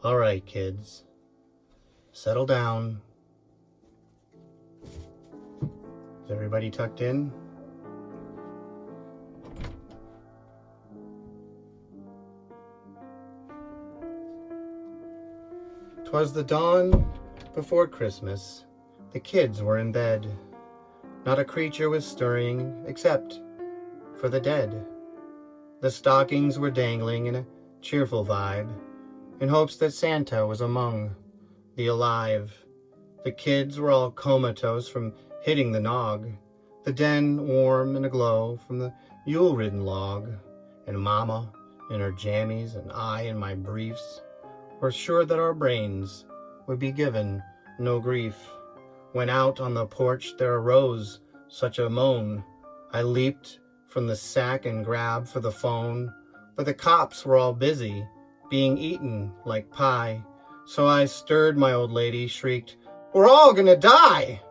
All right, kids. Settle down. Is everybody tucked in? 'Twas the dawn before Christmas. The kids were in bed. Not a creature was stirring except for the dead. The stockings were dangling in a cheerful vibe, in hopes that Santa was among the alive. The kids were all comatose from hitting the nog, the den warm and aglow from the Yule-ridden log, and Mama in her jammies and I in my briefs were sure that our brains would be given no grief. When out on the porch there arose such a moan, I leaped from the sack and grabbed for the phone, but the cops were all busy being eaten like pie. So I stirred my old lady, shrieked, "We're all gonna die!"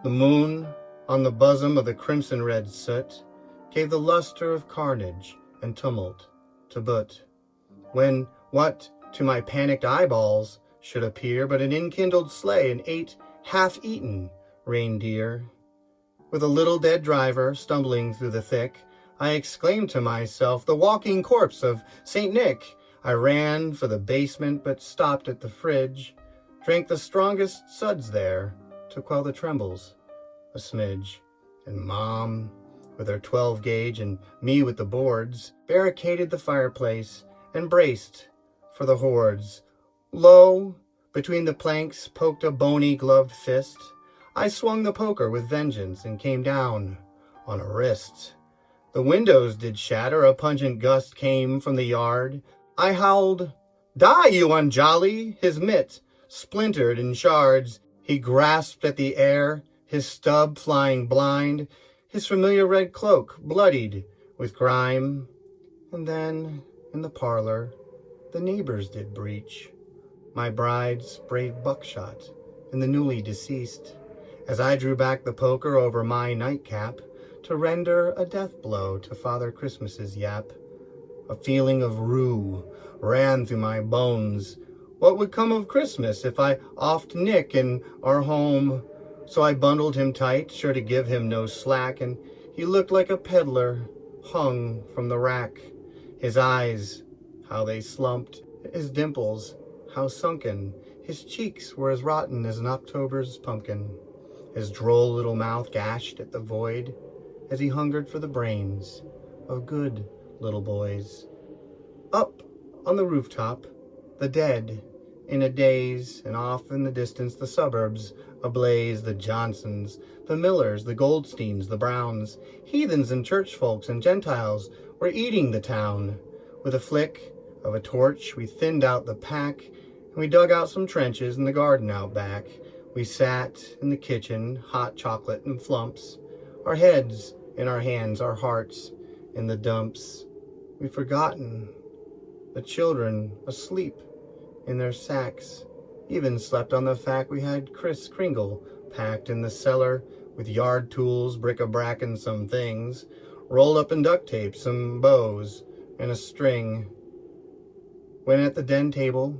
The moon on the bosom of the crimson-red soot gave the luster of carnage and tumult to boot, when what to my panicked eyeballs should appear but an enkindled sleigh and 8 half-eaten reindeer. With a little dead driver stumbling through the thick, I exclaimed to myself, "The walking corpse of St. Nick." I ran for the basement but stopped at the fridge, drank the strongest suds there to quell the trembles a smidge, and Mom, with her 12-gauge and me with the boards, barricaded the fireplace and braced for the hordes. Lo, between the planks poked a bony gloved fist. I swung the poker with vengeance and came down on a wrist. The windows did shatter, a pungent gust came from the yard. I howled, "Die, you unjolly!" His mitt splintered in shards. He grasped at the air, his stub flying blind, his familiar red cloak bloodied with grime. And then, in the parlor, the neighbors did breach. My bride sprayed buckshot in the newly deceased, as I drew back the poker over my nightcap to render a death blow to Father Christmas's yap. A feeling of rue ran through my bones. What would come of Christmas if I offed Nick in our home? So I bundled him tight, sure to give him no slack, and he looked like a peddler hung from the rack. His eyes, how they slumped, his dimples, how sunken, his cheeks were as rotten as an October's pumpkin, his droll little mouth gashed at the void as he hungered for the brains of good little boys. Up on the rooftop, the dead in a daze, and off in the distance the suburbs ablaze, the Johnsons, the Millers, the Goldsteins, the Browns, heathens and church folks and Gentiles were eating the town. With a flick of a torch we thinned out the pack, and we dug out some trenches in the garden out back. We sat in the kitchen, hot chocolate and flumps, our heads in our hands, our hearts in the dumps. We'd forgotten the children asleep in their sacks, even slept on the fact we had Kris Kringle packed in the cellar with yard tools, bric-a-brac and some things, rolled up in duct tape, some bows and a string. When at the den table,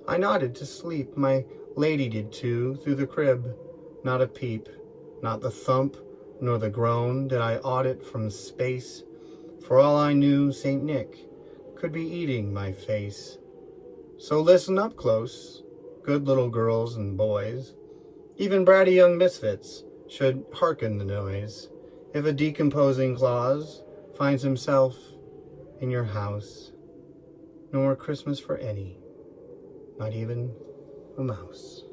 I nodded to sleep. My lady did too, through the crib. Not a peep, not the thump, nor the groan did I audit from space. For all I knew, St. Nick could be eating my face. So listen up close, good little girls and boys. Even bratty young misfits should hearken the noise. If a decomposing claus finds himself in your house, no more Christmas for any, not even a mouse.